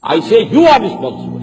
I say you are responsible.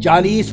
40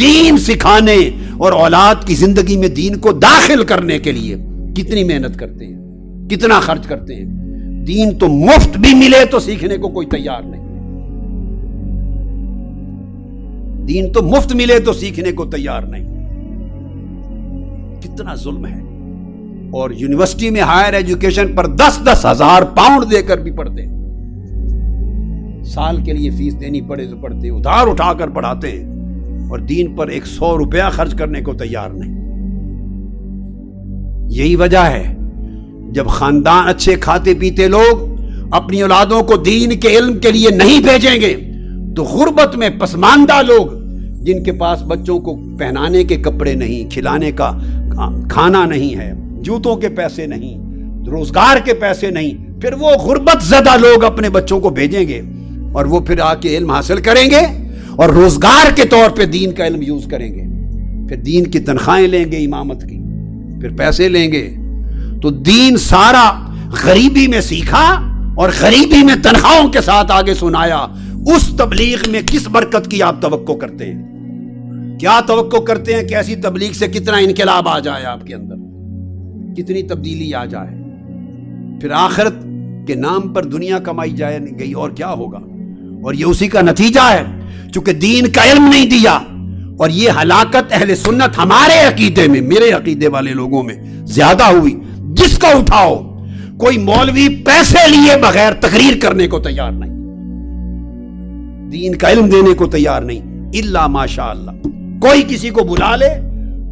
دین سکھانے اور اولاد کی زندگی میں دین کو داخل کرنے کے لیے کتنی محنت کرتے ہیں، کتنا خرچ کرتے ہیں. دین تو مفت بھی ملے تو سیکھنے کو کوئی تیار نہیں. دین تو مفت ملے تو سیکھنے کو تیار نہیں. کتنا ظلم ہے. اور یونیورسٹی میں ہائر ایجوکیشن پر 10-10 ہزار پاؤنڈ دے کر بھی پڑھتے ہیں. سال کے لیے فیس دینی پڑے تو پڑھتے ہیں، ادھار اٹھا کر پڑھاتے ہیں، اور دین پر 100 روپیہ خرچ کرنے کو تیار نہیں. یہی وجہ ہے جب خاندان اچھے کھاتے پیتے لوگ اپنی اولادوں کو دین کے علم کے لیے نہیں بھیجیں گے تو غربت میں پسماندہ لوگ جن کے پاس بچوں کو پہنانے کے کپڑے نہیں، کھلانے کا کھانا نہیں ہے، جوتوں کے پیسے نہیں، روزگار کے پیسے نہیں، پھر وہ غربت زدہ لوگ اپنے بچوں کو بھیجیں گے اور وہ پھر آ کے علم حاصل کریں گے اور روزگار کے طور پہ دین کا علم یوز کریں گے. پھر دین کی تنخواہیں لیں گے امامت کی، پھر پیسے لیں گے. تو دین سارا غریبی میں سیکھا اور غریبی میں تنخواہوں کے ساتھ آگے سنایا. اس تبلیغ میں کس برکت کی آپ توقع کرتے ہیں؟ کیا توقع کرتے ہیں کہ ایسی تبلیغ سے کتنا انقلاب آ جائے آپ کے اندر، کتنی تبدیلی آ جائے، پھر آخرت کے نام پر دنیا کمائی جائے گئی اور کیا ہوگا. اور یہ اسی کا نتیجہ ہے، چونکہ دین کا علم نہیں دیا. اور یہ ہلاکت اہل سنت ہمارے عقیدے میں، میرے عقیدے والے لوگوں میں زیادہ ہوئی. جس کو اٹھاؤ کوئی مولوی پیسے لیے بغیر تقریر کرنے کو تیار نہیں، دین کا علم دینے کو تیار نہیں، الا ماشاء اللہ. کوئی کسی کو بلا لے،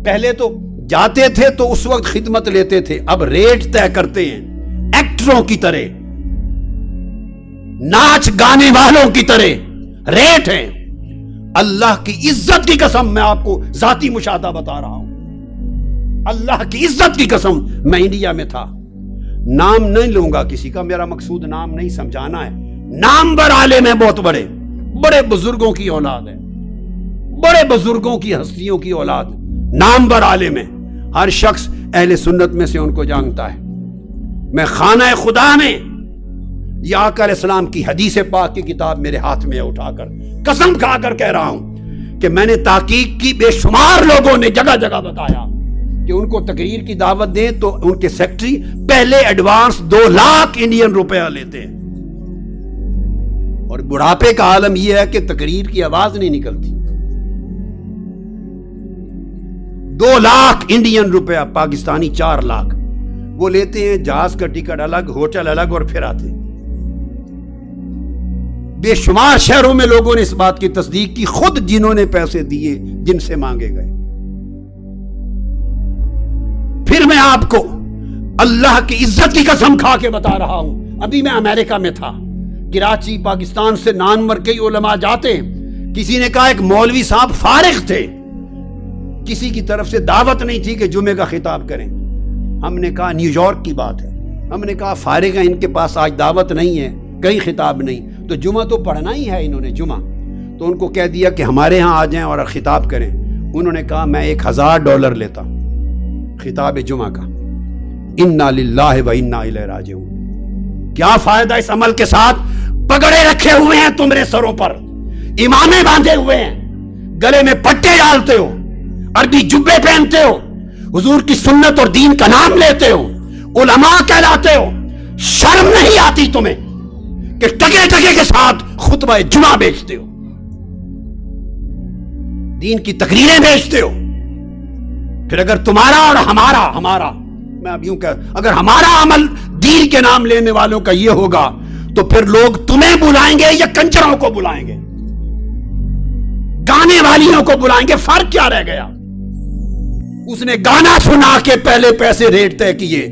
پہلے تو جاتے تھے تو اس وقت خدمت لیتے تھے، اب ریٹ طے کرتے ہیں ایکٹروں کی طرح، ناچ گانے والوں کی طرح ریٹ ہیں. اللہ کی عزت کی قسم میں آپ کو ذاتی مشاہدہ بتا رہا ہوں، اللہ کی عزت کی قسم. میں انڈیا میں تھا، نام نہیں لوں گا کسی کا، میرا مقصود نام نہیں سمجھانا ہے. نامور عالم ہیں، بہت بڑے بڑے بزرگوں کی اولاد ہے، بڑے بزرگوں کی ہستیوں کی اولاد، نامور عالم ہیں. ہر شخص اہل سنت میں سے ان کو جانتا ہے. میں خانہ خدا میں یا آقا علیہ السلام کی حدیث پاک کی کتاب میرے ہاتھ میں اٹھا کر قسم کھا کر کہہ رہا ہوں کہ میں نے تحقیق کی، بے شمار لوگوں نے جگہ جگہ بتایا کہ ان کو تقریر کی دعوت دیں تو ان کے سیکٹری پہلے ایڈوانس 2 لاکھ انڈین روپیہ لیتے ہیں. اور بڑھاپے کا عالم یہ ہے کہ تقریر کی آواز نہیں نکلتی. 2 لاکھ انڈین روپیہ، پاکستانی 4 لاکھ وہ لیتے ہیں. جہاز کا ٹکٹ الگ، ہوٹل الگ، اور پھر آتے ہیں. بے شمار شہروں میں لوگوں نے اس بات کی تصدیق کی، خود جنہوں نے پیسے دیے، جن سے مانگے گئے. پھر میں آپ کو اللہ کی عزت کی قسم کھا کے بتا رہا ہوں، ابھی میں امریکہ میں تھا، کراچی پاکستان سے نانور کئی علماء جاتے. کسی نے کہا ایک مولوی صاحب فارغ تھے، کسی کی طرف سے دعوت نہیں تھی کہ جمعے کا خطاب کریں. ہم نے کہا نیو یارک کی بات ہے، ہم نے کہا فارغ ہے، ان کے پاس آج دعوت نہیں ہے، کہیں خطاب نہیں، تو جمعہ تو پڑھنا ہی ہے انہوں نے جمعہ. تو ان کو کہہ دیا کہ ہمارے ہاں آ جائیں اور خطاب کریں. انہوں نے کہا میں $1000 لیتا ہوں خطاب جمعہ کا. انا للہ و انا الیہ راجعون. کیا فائدہ اس عمل کے ساتھ؟ پگڑے رکھے ہوئے ہیں تمہارے سروں پر، امامے باندھے ہوئے ہیں، گلے میں پٹے ڈالتے ہو، عربی جبے پہنتے ہو، حضور کی سنت اور دین کا نام لیتے ہو، علماء کہلاتے ہو. شرم نہیں آتی تمہیں کہ ٹکے ٹکے کے ساتھ خطبہ جمعہ بیچتے ہو، دین کی تقریریں بیچتے ہو؟ پھر اگر تمہارا اور ہمارا میں اب یوں کہ اگر ہمارا عمل دین کے نام لینے والوں کا یہ ہوگا تو پھر لوگ تمہیں بلائیں گے یا کنجروں کو بلائیں گے، گانے والیوں کو بلائیں گے؟ فرق کیا رہ گیا؟ اس نے گانا سنا کے پہلے پیسے ریٹ طے کیے،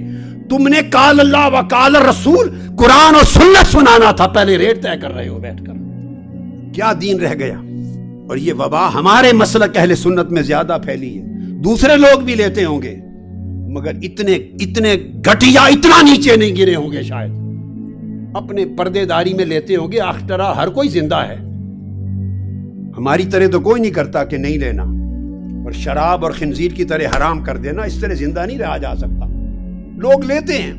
تم نے قال اللہ و قال الرسول قرآن اور سنت سنانا تھا، پہلے ریٹ طے کر رہے ہو بیٹھ کر. کیا دین رہ گیا؟ اور یہ وبا ہمارے مسلک اہل سنت میں زیادہ پھیلی ہے. دوسرے لوگ بھی لیتے ہوں گے مگر اتنے گھٹیا، اتنا نیچے نہیں گرے ہوں گے شاید. اپنے پردے داری میں لیتے ہوں گے. اخترا ہر کوئی زندہ ہے، ہماری طرح تو کوئی نہیں کرتا کہ نہیں لینا، اور شراب اور خنزیر کی طرح حرام کر دینا، اس طرح زندہ نہیں رہا جا سکتا. لوگ لیتے ہیں،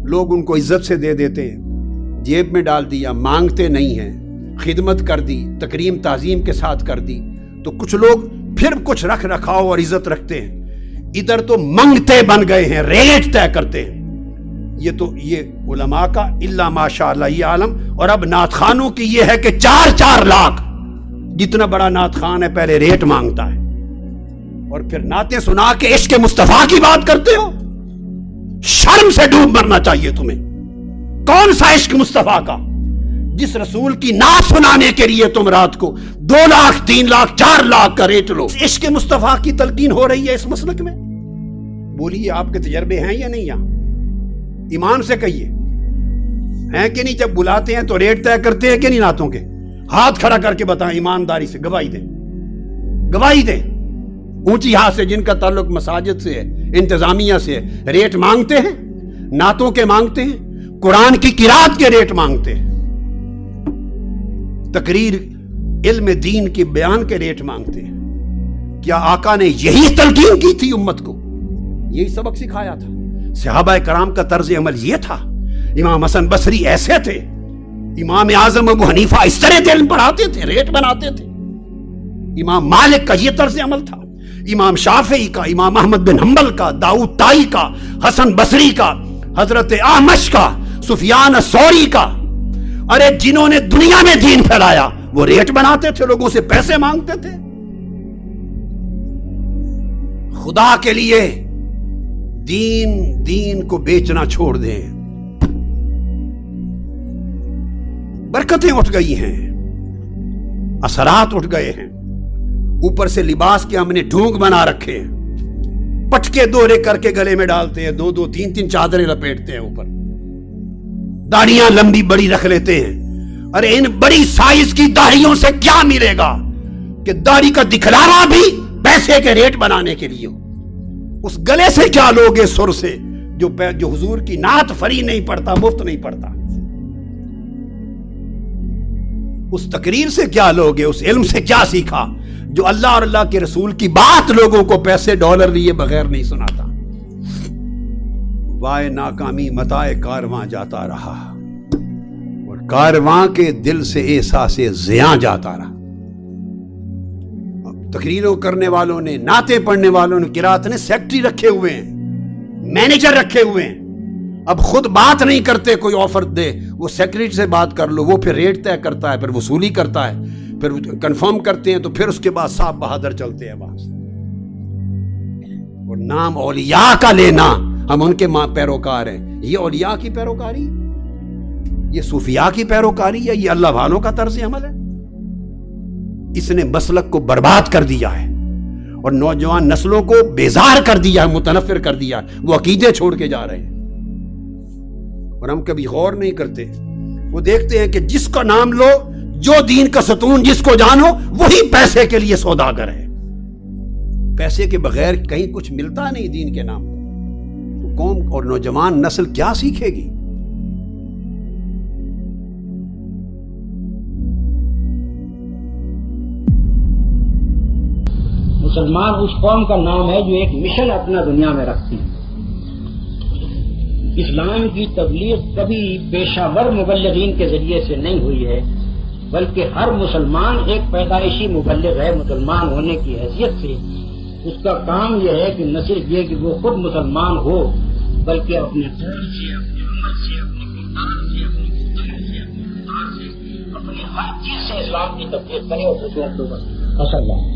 لوگ ان کو عزت سے دے دیتے ہیں، جیب میں ڈال دیا، مانگتے نہیں ہیں، خدمت کر دی، تکریم تعظیم کے ساتھ کر دی، تو کچھ لوگ پھر کچھ رکھ رکھاؤ اور عزت رکھتے ہیں، ادھر تو منگتے بن گئے ہیں، ریٹ طے کرتے ہیں۔ یہ علماء کا الا ماشاء اللہ یہ عالم، اور اب نعت خانوں کی یہ ہے کہ 4 لاکھ، جتنا بڑا نعت خان ہے پہلے ریٹ مانگتا ہے، اور پھر نعتیں سنا کے عشق مصطفیٰ کی بات کرتے ہو۔ شرم سے ڈوب مرنا چاہیے تمہیں۔ کون سا عشق مصطفیٰ کا جس رسول کی نعت سنانے کے لیے تم رات کو 2 لاکھ 3 لاکھ 4 لاکھ کا ریٹ لو؟ عشق مصطفیٰ کی تلقین ہو رہی ہے اس مسلک میں؟ بولیے آپ کے تجربے ہیں یا نہیں؟ یہاں ایمان سے کہیے ہیں کہ نہیں؟ جب بلاتے ہیں تو ریٹ طے کرتے ہیں کہ نہیں نعتوں کے؟ ہاتھ کھڑا کر کے بتائیں ایمانداری سے، گواہی دیں، گواہی دیں۔ اونچی ہاتھ سے جن کا تعلق مساجد سے ہے، انتظامیہ سے ہے، ریٹ مانگتے ہیں، نعتوں کے مانگتے ہیں، قرآن کی قرات کے ریٹ مانگتے ہیں، تقریر علم دین کے بیان کے ریٹ مانگتے ہیں۔ کیا آقا نے یہی تلقین کی تھی امت کو؟ یہی سبق سکھایا تھا؟ صحابہ کرام کا طرز عمل یہ تھا؟ امام حسن بصری ایسے تھے؟ امام اعظم ابو حنیفہ اس طرح علم پڑھاتے تھے، ریٹ بناتے تھے؟ امام مالک کا یہ طرز عمل تھا؟ امام شافعی کا، امام احمد بن حنبل کا، داؤد طائی کا، حسن بصری کا، حضرت اعمش کا، سفیان الثوری کا؟ ارے جنہوں نے دنیا میں دین پھیلایا وہ ریٹ بناتے تھے، لوگوں سے پیسے مانگتے تھے؟ خدا کے لیے دین کو بیچنا چھوڑ دیں۔ برکتیں اٹھ گئی ہیں، اثرات اٹھ گئے ہیں، اوپر سے لباس کے ہم نے ڈھونگ بنا رکھے ہیں، پٹکے دورے کر کے گلے میں ڈالتے ہیں، 2 3 چادریں لپیٹتے ہیں اوپر، داڑیاں لمبی بڑی رکھ لیتے ہیں۔ ارے ان بڑی سائز کی داڑھیوں سے کیا ملے گا کہ داڑھی کا دکھلاوا بھی پیسے کے ریٹ بنانے کے لیے ہو؟ اس گلے سے کیا لوگے سر سے جو حضور کی نعت فری نہیں پڑتا، مفت نہیں پڑتا؟ اس تقریر سے کیا لوگے؟ اس علم سے کیا سیکھا جو اللہ اور اللہ کے رسول کی بات لوگوں کو پیسے ڈالر لیے بغیر نہیں سناتا؟ وائے ناکامی متاع کارواں جاتا رہا، اور کارواں کے دل سے احساس زیاں جاتا رہا۔ تقریروں کرنے والوں نے، نعتیں پڑھنے والوں نے، قرات نے سیکٹری رکھے ہوئے ہیں، مینیجر رکھے ہوئے ہیں۔ اب خود بات نہیں کرتے، کوئی آفر دے وہ سیکرٹری سے بات کر لو، وہ پھر ریٹ طے کرتا ہے، پھر وصولی کرتا ہے، پھر کنفرم کرتے ہیں، تو پھر اس کے بعد صاحب بہادر چلتے ہیں وہاں سے۔ اور نام اولیاء کا لینا، ہم ان کے پیروکار ہیں، یہ اولیاء کی پیروکاری، یہ صوفیاء کی پیروکاری ہے، یہ اللہ والوں کا طرز عمل ہے؟ اس نے مسلک کو برباد کر دیا ہے اور نوجوان نسلوں کو بیزار کر دیا ہے، متنفر کر دیا ہے، وہ عقیدے چھوڑ کے جا رہے ہیں۔ اور ہم کبھی غور نہیں کرتے، وہ دیکھتے ہیں کہ جس کا نام لو، جو دین کا ستون جس کو جانو، وہی پیسے کے لیے سوداگر ہے۔ پیسے کے بغیر کہیں کچھ ملتا نہیں دین کے نام پر، تو قوم اور نوجوان نسل کیا سیکھے گی؟ مسلمان اس قوم کا نام ہے جو ایک مشن اپنا دنیا میں رکھتی ہے۔ اسلام کی تبلیغ کبھی پیشہ ور مبلغین کے ذریعے سے نہیں ہوئی ہے، بلکہ ہر مسلمان ایک پیدائشی مبلغ ہے۔ مسلمان ہونے کی حیثیت سے اس کا کام یہ ہے کہ نہ صرف یہ کہ وہ خود مسلمان ہو، بلکہ اپنے قول سے، اپنے عمل سے، اپنے کردار سے، اپنی گفتگو سے، اپنے کردار سے، اپنی ہر چیز سے اسلام کی تبلیغ کرے اور دوسروں کو بتائے۔